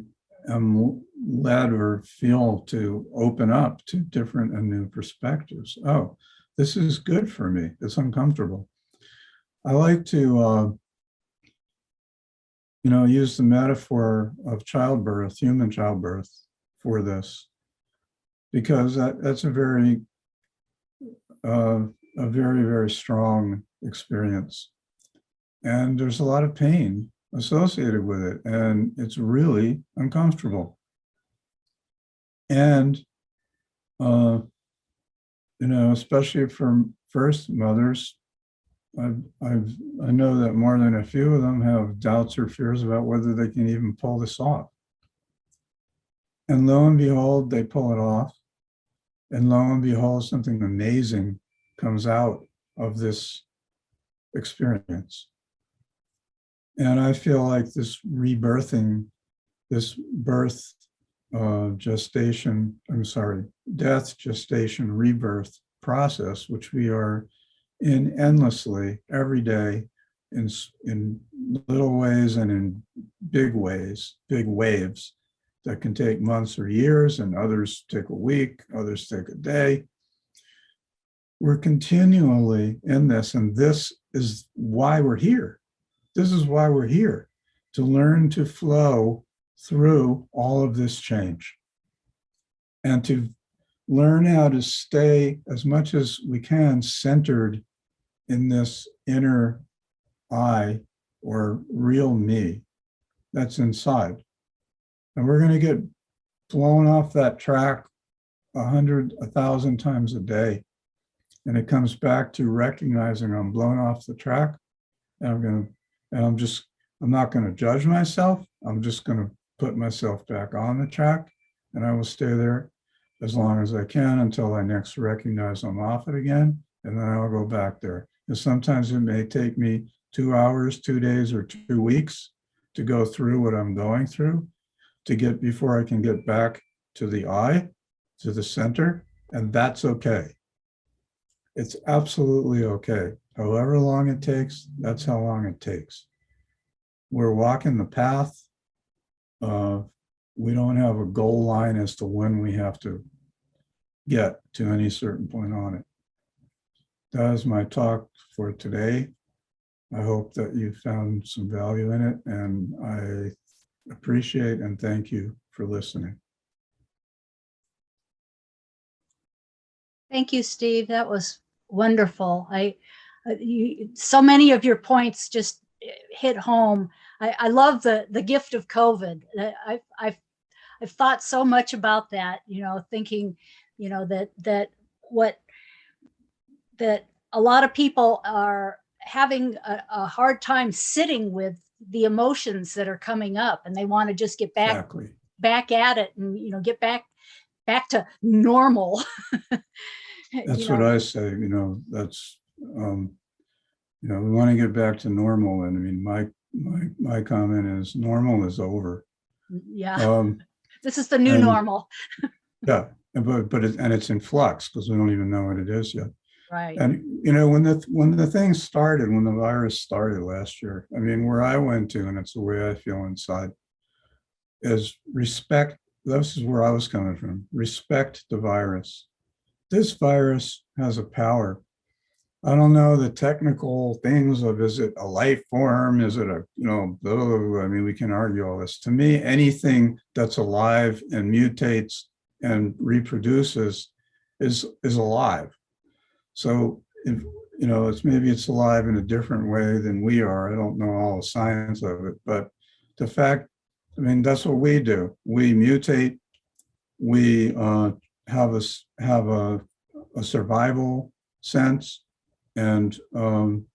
am led or feel to open up to different and new perspectives. Oh, this is good for me. It's uncomfortable. I like to, use the metaphor of childbirth, human childbirth, for this, because that's a very, very strong experience, and there's a lot of pain associated with it, and it's really uncomfortable. And especially for first mothers, I know that more than a few of them have doubts or fears about whether they can even pull this off. And lo and behold, they pull it off. And lo and behold, something amazing comes out of this experience. And I feel like this rebirthing, this birth, death, gestation, rebirth process, which we are in endlessly every day, in little ways and in big ways, big waves that can take months or years, and others take a week, others take a day. We're continually in this, and this is why we're here. This is why we're here, to learn to flow through all of this change and to learn how to stay as much as we can centered in this inner I, or real me, that's inside. And we're going to get blown off that track 100, 1,000 times a day. And it comes back to recognizing I'm blown off the track, and I'm not going to judge myself. I'm just going to put myself back on the track, and I will stay there as long as I can until I next recognize I'm off it again, and then I'll go back there. And sometimes it may take me 2 hours, 2 days, or 2 weeks to go through what I'm going through before I can get back to the I, to the center, and that's okay. It's absolutely okay. However long it takes, that's how long it takes. We're walking the path. We don't have a goal line as to when we have to get to any certain point on it. That is my talk for today. I hope that you found some value in it, and I appreciate and thank you for listening. Thank you, Steve. That was wonderful. So many of your points just hit home. I love the gift of COVID. I've thought so much about that, thinking, that a lot of people are having a hard time sitting with the emotions that are coming up, and they want to just get back at it and, get back to normal. That's what I say, that's, we want to get back to normal. And I mean, my comment is normal is over. Yeah. This is the new normal. Yeah. But it's in flux, because we don't even know what it is yet. Right. And you know, when the thing started, when the virus started last year, I mean, where I went to, and it's the way I feel inside, is respect. This is where I was coming from. Respect the virus. This virus has a power. I don't know the technical things of, is it a life form? Is it a, you know, blah, blah, blah. I mean, we can argue all this. To me, anything that's alive and mutates and reproduces is alive. So, if, you know, it's maybe it's alive in a different way than we are. I don't know all the science of it, but the fact, I mean, that's what we do. We mutate. We have a survival sense, and you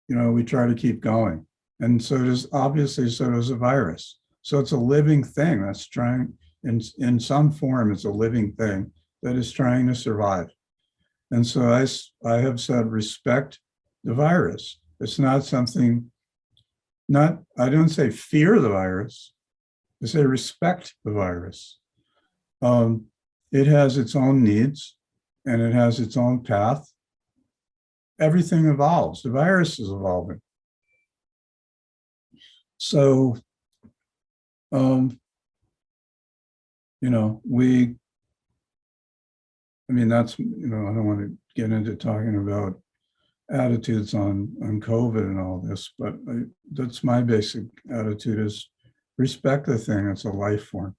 know, we try to keep going. And so does, obviously, so does a virus. So it's a living thing that's trying, in some form, it's a living thing that is trying to survive. And so I have said, respect the virus. It's not something, not, I don't say fear the virus. I say respect the virus. It has its own needs and it has its own path. Everything evolves. The virus is evolving. So, you know, I mean, that's, you know, I don't want to get into talking about attitudes on COVID and all this, but that's my basic attitude, is respect the thing. It's a life form.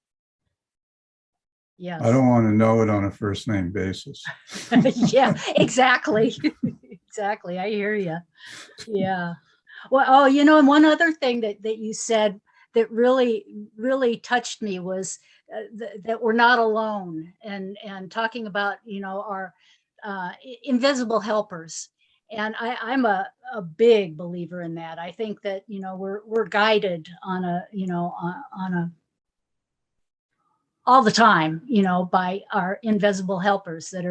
Yes. I don't want to know it on a first name basis. Yeah, exactly. Exactly. I hear you. Yeah. Well, oh, you know, and one other thing that you said that really touched me was that we're not alone, and talking about, you know, our invisible helpers. And I'm a big believer in that. I think that, you know, we're guided on a, you know, on a all the time, you know, by our invisible helpers that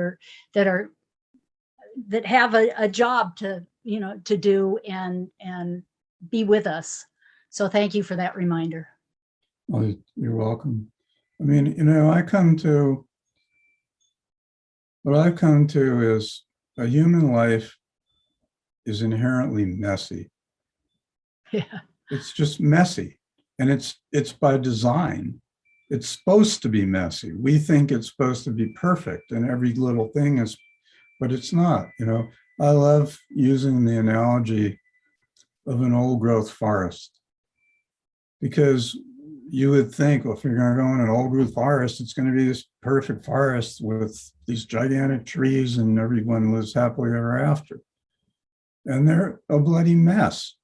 have a job to, you know, to do and be with us. So thank you for that reminder. Well, you're welcome. I mean, you know, what I've come to is a human life is inherently messy. Yeah. It's just messy, and it's by design. It's supposed to be messy. We think it's supposed to be perfect and every little thing is, but it's not. You know, I love using the analogy of an old growth forest, because you would think, well, if you're going to go in an old growth forest, it's going to be this perfect forest with these gigantic trees and everyone lives happily ever after. And they're a bloody mess.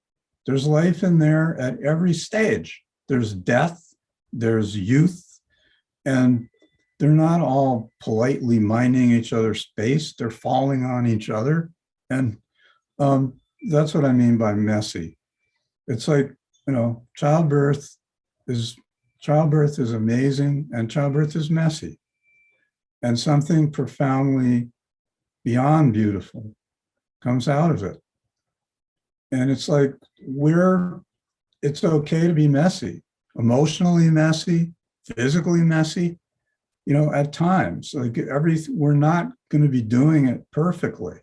There's life in there at every stage. There's death, there's youth, and they're not all politely minding each other's space. They're falling on each other. And that's what I mean by messy. It's like, you know, childbirth is amazing, and childbirth is messy. And something profoundly beyond beautiful comes out of it. And it's like, it's okay to be messy, emotionally messy, physically messy, you know, at times. Like we're not going to be doing it perfectly.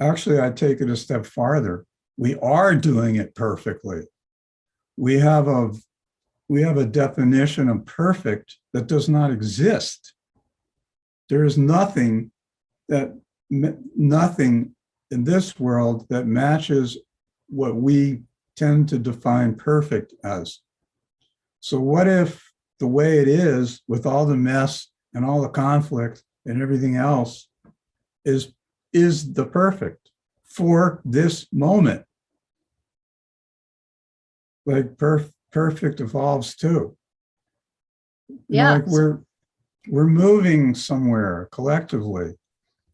Actually, I take it a step farther. We are doing it perfectly. We have a definition of perfect that does not exist. There is nothing in this world that matches what we tend to define perfect as. So what if the way it is, with all the mess and all the conflict and everything else, is the perfect for this moment? Like perfect evolves too. Yeah. Like we're moving somewhere collectively,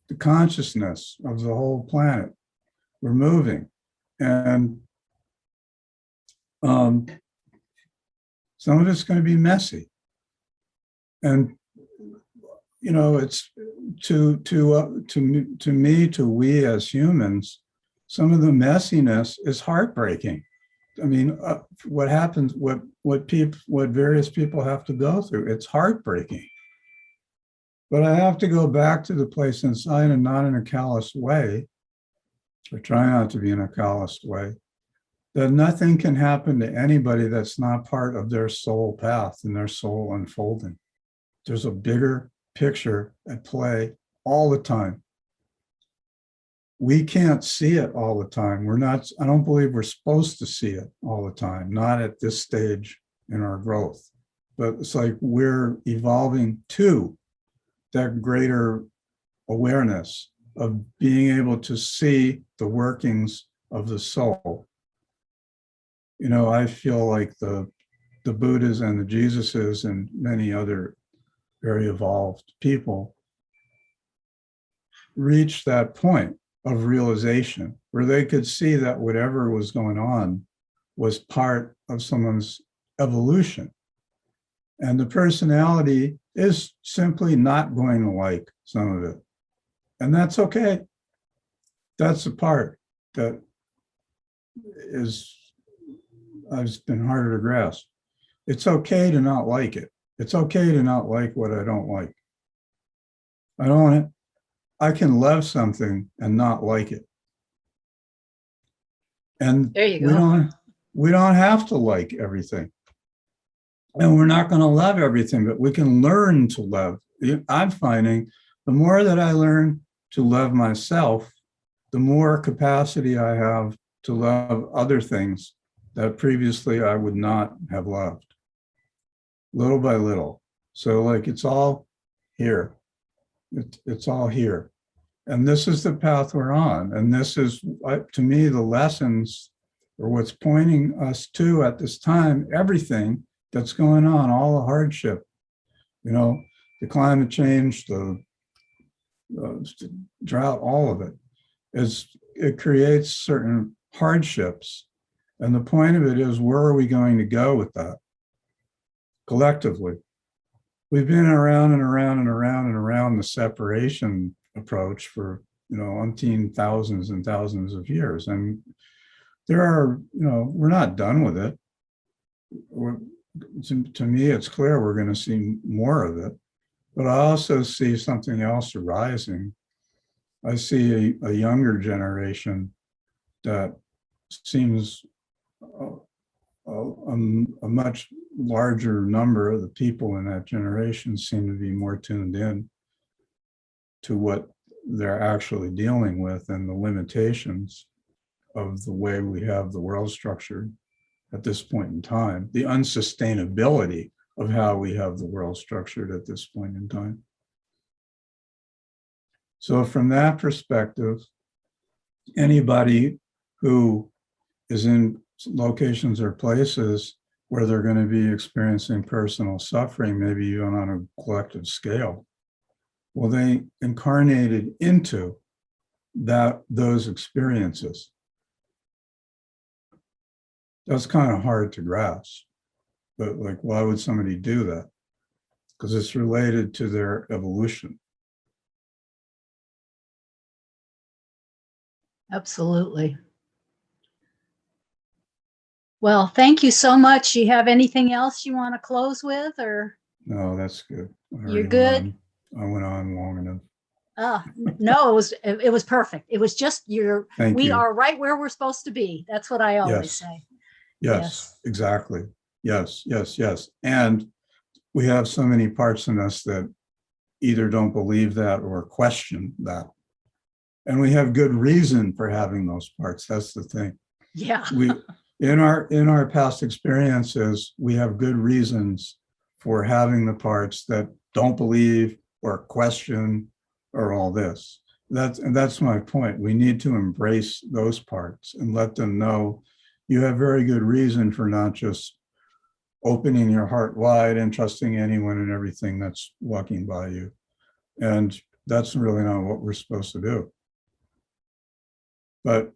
the consciousness of the whole planet. We're moving, and some of it's going to be messy. And you know, it's to we as humans, some of the messiness is heartbreaking. I mean, what happens, what various people have to go through, it's heartbreaking. But I have to go back to the place inside, and not in a callous way, or try not to be in a callous way, that nothing can happen to anybody that's not part of their soul path and their soul unfolding. There's a bigger picture at play all the time. We can't see it all the time. I don't believe we're supposed to see it all the time, not at this stage in our growth. But it's like we're evolving to that greater awareness of being able to see the workings of the soul. You know, I feel like the Buddhas and the Jesuses and many other very evolved people reached that point of realization where they could see that whatever was going on was part of someone's evolution. And the personality is simply not going to like some of it. And that's okay. That's the part that has been harder to grasp. It's okay to not like it. It's okay to not like what I don't like. I can love something and not like it. And there you go. We don't have to like everything. And we're not going to love everything, but we can learn to love. I'm finding the more that I learn to love myself, the more capacity I have to love other things that previously I would not have loved, little by little. So like it's all here. It's all here. And this is the path we're on. And this is, to me, the lessons, or what's pointing us to at this time, everything that's going on, all the hardship, you know, the climate change, the drought, all of it, it creates certain hardships. And the point of it is, where are we going to go with that collectively? We've been around and around and around and around the separation approach for, umpteen thousands and thousands of years. And there are, we're not done with it. To me, it's clear we're going to see more of it. But I also see something else arising. I see a younger generation that seems a much larger number of the people in that generation seem to be more tuned in to what they're actually dealing with and the limitations of the way we have the world structured at this point in time, the unsustainability of how we have the world structured at this point in time. So from that perspective, anybody who is in locations or places where they're going to be experiencing personal suffering, maybe even on a collective scale, well, they incarnated into those experiences. That's kind of hard to grasp, but like, why would somebody do that? Because it's related to their evolution. Absolutely. Well, thank you so much. You have anything else you want to close with, or? No, that's good. You're good. I went on long enough. No, it was perfect. It was just we you. are right where we're supposed to be. That's what I always say. Yes, exactly. Yes. And we have so many parts in us that either don't believe that or question that. And we have good reason for having those parts. That's the thing. Yeah. In our past experiences, we have good reasons for having the parts that don't believe or question or all this. That's my point. We need to embrace those parts and let them know you have very good reason for not just opening your heart wide and trusting anyone and everything that's walking by you. And that's really not what we're supposed to do. But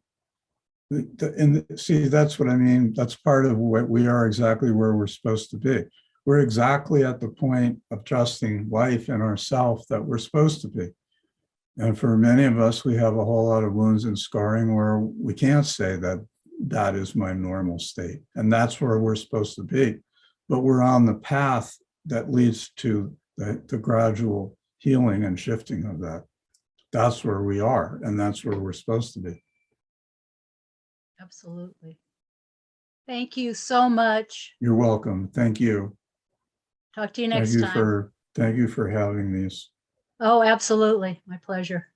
see, that's what I mean. That's part of what we are, exactly where we're supposed to be. We're exactly at the point of trusting life and ourself that we're supposed to be. And for many of us, we have a whole lot of wounds and scarring where we can't say that that is my normal state. And that's where we're supposed to be. But we're on the path that leads to the gradual healing and shifting of that. That's where we are, and that's where we're supposed to be. Absolutely. Thank you so much. You're welcome. Thank you. Talk to you next time. Thank you for having these. Oh, absolutely. My pleasure.